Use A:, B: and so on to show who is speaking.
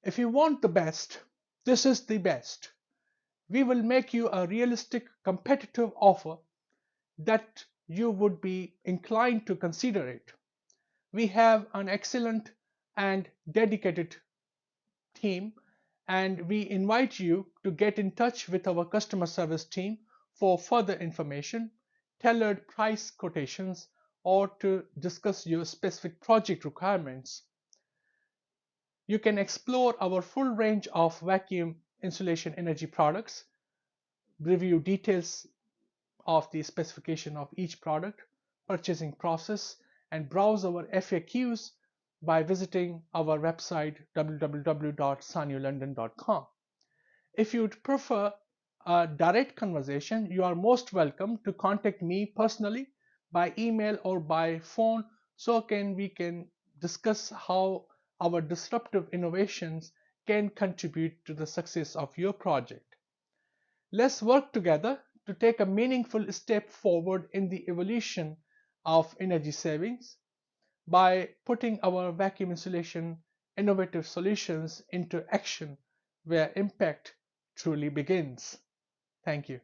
A: If you want the best, this is the best. We will make you a realistic, competitive offer that you would be inclined to consider it. We have an excellent and dedicated team, and we invite you to get in touch with our customer service team for further information, tailored price quotations, or to discuss your specific project requirements. You can explore our full range of vacuum insulation energy products, review details of the specification of each product, purchasing process, and browse our FAQs by visiting our website www.sanyoulondon.com. If you'd prefer a direct conversation, you are most welcome to contact me personally by email or by phone so we can discuss how our disruptive innovations can contribute to the success of your project. Let's work together to take a meaningful step forward in the evolution of energy savings by putting our vacuum insulation innovative solutions into action where impact truly begins. Thank you.